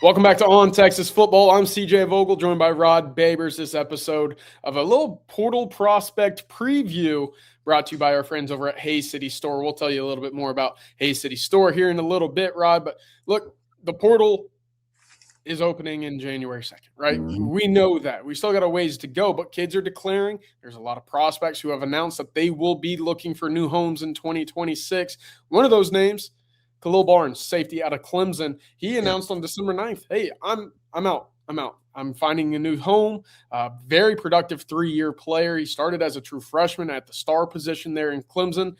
Welcome back to On Texas Football. I'm CJ Vogel, joined by Rod Babers. This episode of a little portal prospect preview brought to you by our friends over at Hays City Store. We'll tell you a little bit more about Hays City Store here in a little bit, Rod. But look, the portal is opening in January 2nd, right? Mhm. We know that. We still got a ways to go, but kids are declaring. There's a lot of prospects who have announced that they will be looking for new homes in 2026. One of those names, Khalil Barnes, safety out of Clemson. He announced on December 9th, hey, I'm out. I'm finding a new home. Very productive 3-year player. He started as a true freshman at the star position there in Clemson.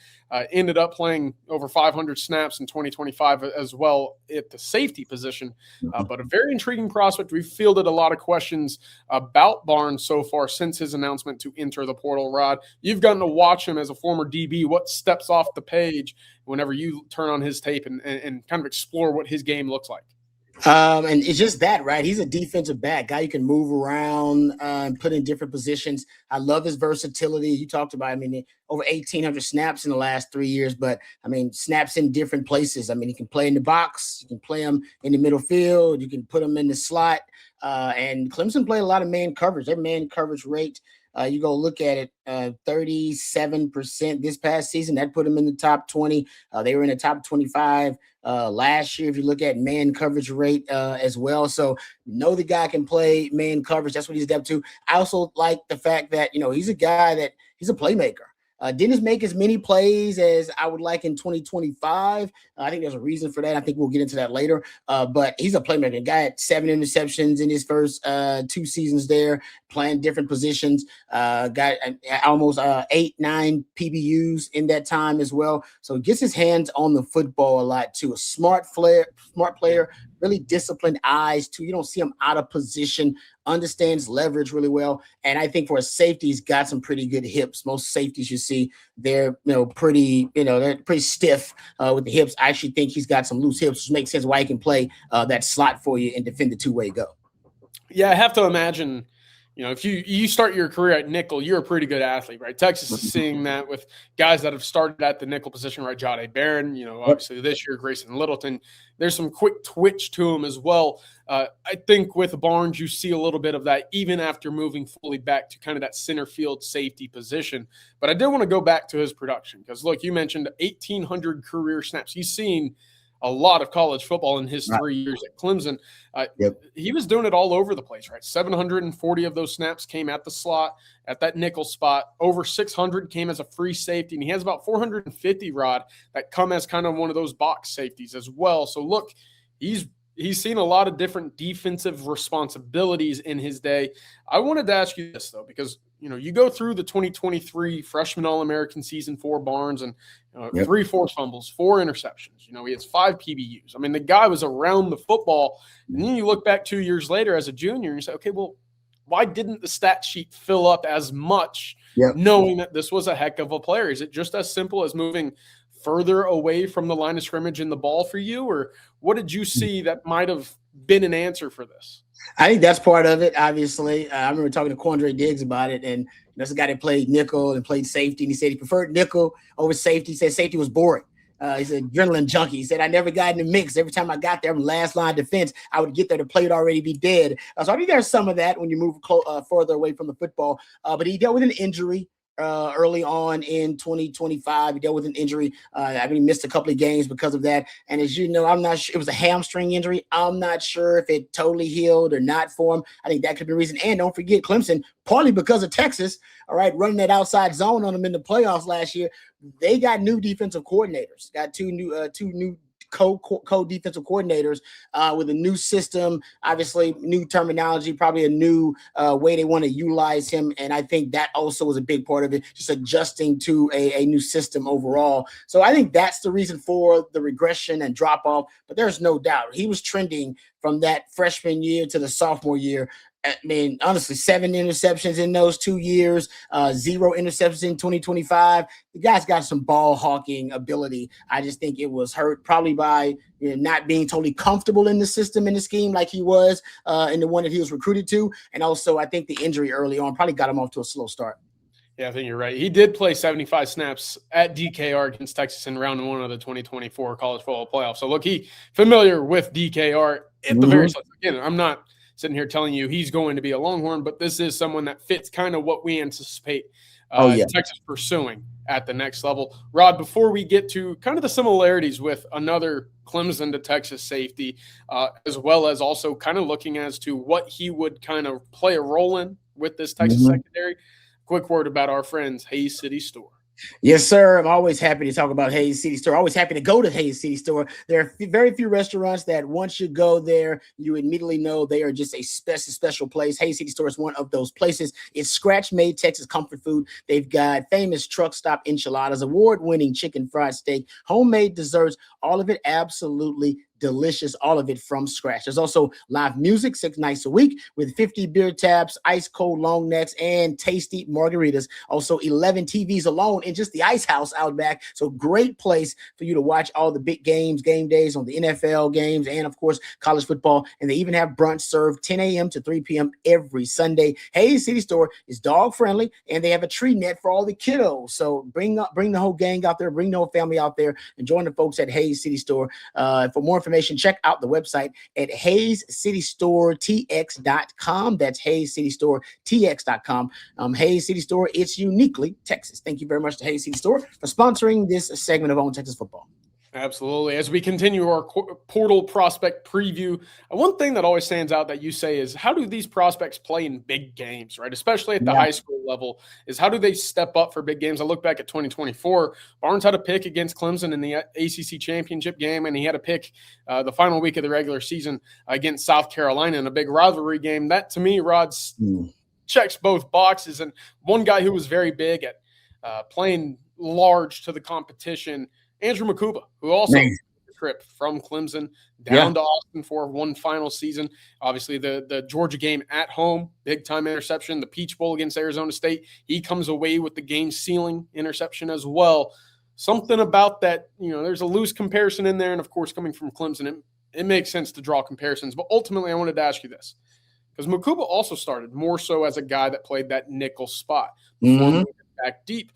Ended up playing over 500 snaps in 2025 as well at the safety position. But a very intriguing prospect. We've fielded a lot of questions about Barnes so far since his announcement to enter the portal, Rod. You've gotten to watch him as a former DB. What steps off the page whenever you turn on his tape and kind of explore what his game looks like? And it's just that, right? He's a defensive back guy. You can move around and put in different positions. I love his versatility. You talked about, over 1,800 snaps in the last 3 years, but snaps in different places. He can play in the box. You can play him in the middle field. You can put him in the slot. And Clemson played a lot of man coverage. Their man coverage rate, you go look at it, 37% this past season. That put them in the top 20. They were in the top 25 last year, if you look at man coverage rate as well. So know the guy can play man coverage. That's what he's adept to. I also like the fact that, he's a guy that he's a playmaker. Didn't make as many plays as I would like in 2025. I think there's a reason for that. I think we'll get into that later. But he's a playmaker. Guy had 7 interceptions in his first 2 seasons there, playing different positions. Got almost 8-9 PBUs in that time as well. So he gets his hands on the football a lot too. A smart player, really disciplined eyes too. You don't see him out of position. Understands leverage really well, and I think for a safety, he's got some pretty good hips. Most safeties you see, they're pretty stiff with the hips. I actually think he's got some loose hips, which makes sense why he can play that slot for you and defend the two-way go. Yeah, I have to imagine. If you start your career at nickel, you're a pretty good athlete, right? Texas is seeing that with guys that have started at the nickel position, right? Jahdae Barron, obviously this year, Grayson Littleton. There's some quick twitch to him as well. I think with Barnes, you see a little bit of that even after moving fully back to kind of that center field safety position. But I did want to go back to his production because, look, you mentioned 1,800 career snaps. He's seen a lot of college football in his 3 years at Clemson. He was doing it all over the place, right? 740 of those snaps came at the slot, at that nickel spot. Over 600 came as a free safety, and he has about 450, Rod, that come as kind of one of those box safeties as well. So, look, he's seen a lot of different defensive responsibilities in his day. I wanted to ask you this, though, because you go through the 2023 freshman All-American season for Barnes and 3 forced fumbles, 4 interceptions. He has 5 PBUs. The guy was around the football. And then you look back 2 years later as a junior and you say, okay, well, why didn't the stat sheet fill up as much knowing that this was a heck of a player? Is it just as simple as moving further away from the line of scrimmage in the ball for you? Or what did you see that might have been an answer for this? I think that's part of it, obviously. I remember talking to Quandre Diggs about it, and that's a guy that played nickel and played safety, and he said he preferred nickel over safety. He said safety was boring. He's an adrenaline junkie. He said, I never got in the mix. Every time I got there, I'm last line defense, I would get there, the play would already be dead. So I think there's some of that when you move further away from the football. But he dealt with an injury early on in 2025. He dealt with an injury. He missed a couple of games because of that. And as you know, I'm not sure. It was a hamstring injury. I'm not sure if it totally healed or not for him. I think that could be the reason. And don't forget Clemson, partly because of Texas, all right, running that outside zone on them in the playoffs last year. They got new defensive coordinators, got two new co-defensive coordinators with a new system, obviously new terminology, probably a new way they want to utilize him. And I think that also was a big part of it, just adjusting to a new system overall. So I think that's the reason for the regression and drop off. But there's no doubt he was trending from that freshman year to the sophomore year. Honestly, 7 interceptions in those 2 years, 0 interceptions in 2025. The guy's got some ball hawking ability. I just think it was hurt probably by not being totally comfortable in the system, in the scheme like he was in the one that he was recruited to. And also, I think the injury early on probably got him off to a slow start. Yeah, I think you're right. He did play 75 snaps at DKR against Texas in round 1 of the 2024 college football playoff. So, look, he's familiar with DKR. at the very least. Again, I'm not sitting here telling you he's going to be a Longhorn, but this is someone that fits kind of what we anticipate Texas pursuing at the next level. Rod, before we get to kind of the similarities with another Clemson to Texas safety, as well as also kind of looking as to what he would kind of play a role in with this Texas secondary, quick word about our friends, Hays City Store. Yes, sir. I'm always happy to talk about Hays City Store. Always happy to go to Hays City Store. There are very few restaurants that once you go there, you immediately know they are just a special place. Hays City Store is one of those places. It's scratch-made Texas comfort food. They've got famous truck stop enchiladas, award-winning chicken fried steak, homemade desserts, all of it absolutely delicious, all of it from scratch. There's also live music 6 nights a week with 50 beer taps, ice cold long necks, and tasty margaritas. Also 11 TVs alone in just the ice house out back. So great place for you to watch all the big games, game days on the NFL games, and of course college football. And they even have brunch served 10 a.m. to 3 p.m. every Sunday. Hays City Store is dog friendly, and they have a tree net for all the kiddos. So bring the whole gang out there, bring the whole family out there, and join the folks at Hays City Store. For more information, check out the website at HaysCityStoreTX.com. That's HaysCityStoreTX.com. Hays City Store, it's uniquely Texas. Thank you very much to Hays City Store for sponsoring this segment of On Texas Football. Absolutely. As we continue our portal prospect preview, one thing that always stands out that you say is, how do these prospects play in big games, right? Especially at the high school level, is how do they step up for big games? I look back at 2024, Barnes had a pick against Clemson in the ACC championship game, and he had a pick the final week of the regular season against South Carolina in a big rivalry game. That, to me, Rod, checks both boxes. And one guy who was very big at playing large to the competition, Andrew Mukuba, who also took the trip from Clemson down to Austin for one final season. Obviously, the Georgia game at home, big-time interception, the Peach Bowl against Arizona State. He comes away with the game-sealing interception as well. Something about that, there's a loose comparison in there, and, of course, coming from Clemson, it makes sense to draw comparisons. But ultimately, I wanted to ask you this, because Mukuba also started more so as a guy that played that nickel spot before moving back deep.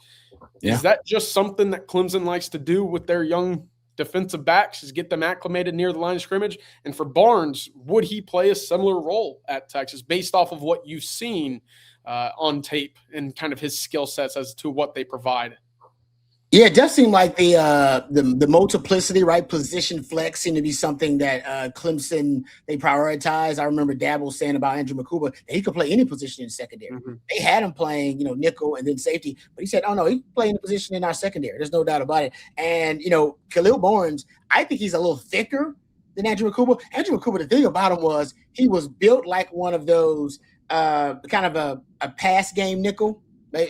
Is that just something that Clemson likes to do with their young defensive backs, is get them acclimated near the line of scrimmage? And for Barnes, would he play a similar role at Texas based off of what you've seen on tape and kind of his skill sets as to what they provide? Yeah, it does seem like the multiplicity, right? Position flex seem to be something that Clemson, they prioritize. I remember Dabble saying about Andrew Mukuba that he could play any position in secondary. They had him playing, nickel and then safety, but he said, oh no, he can play any position in our secondary. There's no doubt about it. And, Khalil Barnes, I think he's a little thicker than Andrew Mukuba. Andrew Mukuba, the thing about him was he was built like one of those kind of a pass game nickel,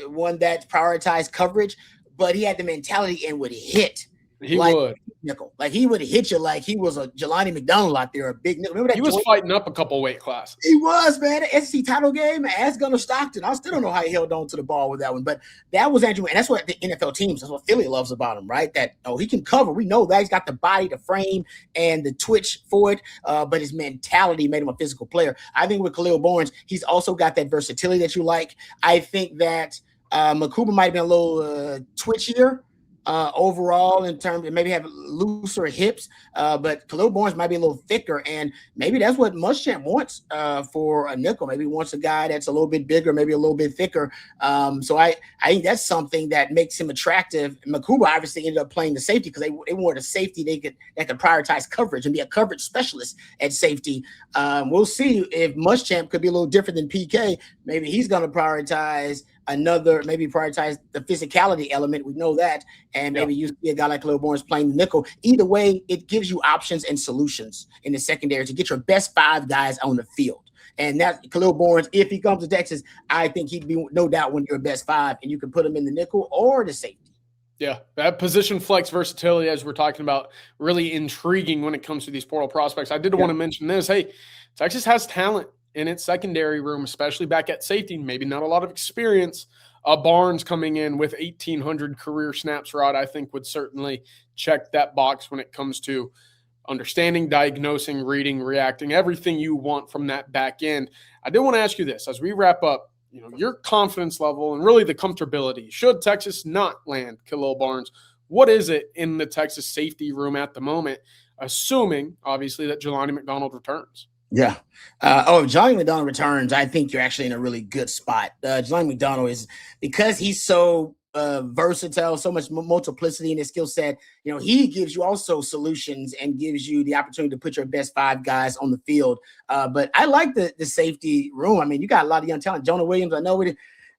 one that prioritized coverage. But he had the mentality and would hit. He would. Nickel. Like he would hit you like he was a Jelani McDonald out there, a big nickel. Remember that? He was fighting up a couple weight classes. He was, man. The SEC title game, ask Gunnar Stockton. I still don't know how he held on to the ball with that one. But that was Andrew, and that's what the NFL teams, that's what Philly loves about him, right? That, he can cover. We know that. He's got the body, the frame, and the twitch for it. But his mentality made him a physical player. I think with Khalil Barnes, he's also got that versatility that you like. I think that Mukuba might have been a little twitchier overall in terms of maybe have looser hips, but Khalil Barnes might be a little thicker, and maybe that's what Muschamp wants for a nickel. Maybe he wants a guy that's a little bit bigger, maybe a little bit thicker. So I think that's something that makes him attractive. Mukuba obviously ended up playing the safety because they wanted a safety that could prioritize coverage and be a coverage specialist at safety. We'll see if Muschamp could be a little different than PK. Maybe he's going to prioritize the physicality element. We know that. And maybe you see a guy like Khalil Barnes playing the nickel. Either way, it gives you options and solutions in the secondary to get your best 5 guys on the field. And that Khalil Barnes, if he comes to Texas, I think he'd be no doubt one of your best 5, and you can put him in the nickel or the safety. Yeah, that position flex versatility, as we're talking about, really intriguing when it comes to these portal prospects. I did want to mention this. Hey, Texas has talent in its secondary room, especially back at safety, maybe not a lot of experience. Barnes coming in with 1,800 career snaps, Rod, I think would certainly check that box when it comes to understanding, diagnosing, reading, reacting, everything you want from that back end. I did want to ask you this as we wrap up, your confidence level and really the comfortability. Should Texas not land Khalil Barnes, what is it in the Texas safety room at the moment assuming, obviously, that Jelani McDonald returns. Yeah. If Jelani McDonald returns, I think you're actually in a really good spot. Jelani McDonald is, because he's so versatile, so much multiplicity in his skill set. He gives you also solutions and gives you the opportunity to put your best 5 guys on the field. But I like the safety room. I mean, you got a lot of young talent. Jonah Williams, I know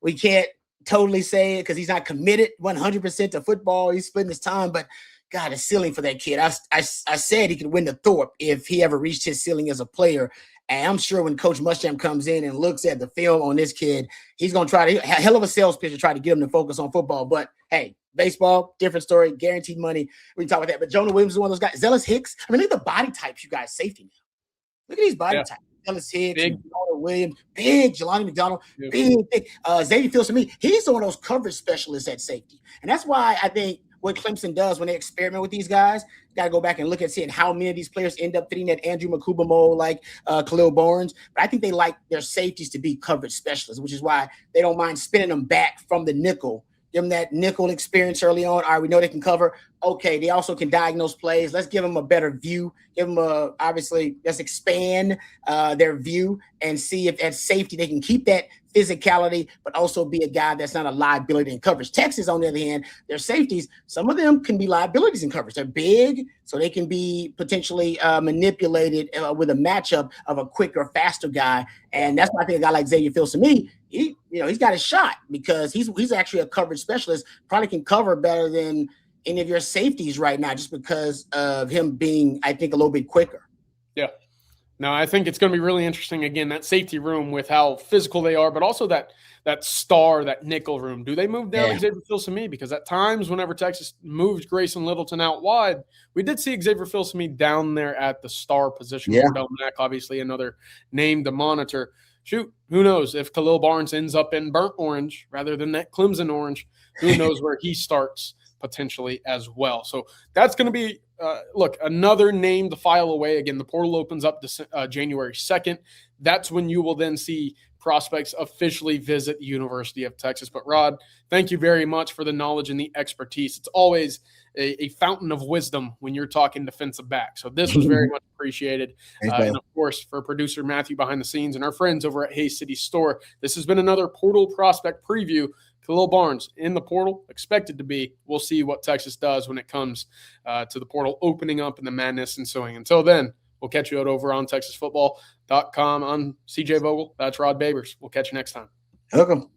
we can't totally say it because he's not committed 100% to football. He's splitting his time, but God, the ceiling for that kid. I said he could win the Thorpe if he ever reached his ceiling as a player. And I'm sure when Coach Muschamp comes in and looks at the film on this kid, he's going to try to hell of a sales pitch to try to get him to focus on football. But hey, baseball, different story, guaranteed money. We can talk about that. But Jonah Williams is one of those guys. Zealous Hicks. I mean, look at the body types you guys safety now. Look at these body types. Zealous Hicks, Jonah Williams, big, Jelani McDonald, big. Xavier Fields, to me, he's one of those coverage specialists at safety. And that's why I think what Clemson does when they experiment with these guys, got to go back and look at seeing how many of these players end up fitting that Andrew Mukuba mold like Khalil Barnes. But I think they like their safeties to be coverage specialists, which is why they don't mind spinning them back from the nickel. Give them that nickel experience early on. All right, we know they can cover. Okay, they also can diagnose plays. Let's give them a better view. Let's expand their view and see if at safety they can keep that physicality, but also be a guy that's not a liability in coverage. Texas, on the other hand, their safeties, some of them can be liabilities in coverage. They're big, so they can be potentially manipulated with a matchup of a quicker, faster guy. And that's why I think a guy like Xavier Fields, to me, he's got a shot because he's actually a coverage specialist, probably can cover better than any of your safeties right now just because of him being, I think, a little bit quicker. Yeah. No, I think it's going to be really interesting, again, that safety room with how physical they are, but also that star, that nickel room. Do they move down Xavier Fields to me? Because at times, whenever Texas moved Grayson Littleton out wide, we did see Xavier Fields to me down there at the star position. Cordell Mack, obviously another name to monitor. Shoot, who knows if Khalil Barnes ends up in burnt orange rather than that Clemson orange? Who knows where he starts potentially as well. So that's going to be, another name to file away. Again, the portal opens up January 2nd. That's when you will then see prospects officially visit the University of Texas. But Rod, thank you very much for the knowledge and the expertise. It's always a fountain of wisdom when you're talking defensive back. So this was very much appreciated. And of course, for producer Matthew behind the scenes and our friends over at Hayes City Store, this has been another portal prospect preview. Khalil Barnes in the portal, expected to be. We'll see what Texas does when it comes to the portal opening up and the madness ensuing. Until then, we'll catch you out over on TexasFootball.com. I'm CJ Vogel. That's Rod Babers. We'll catch you next time. Welcome.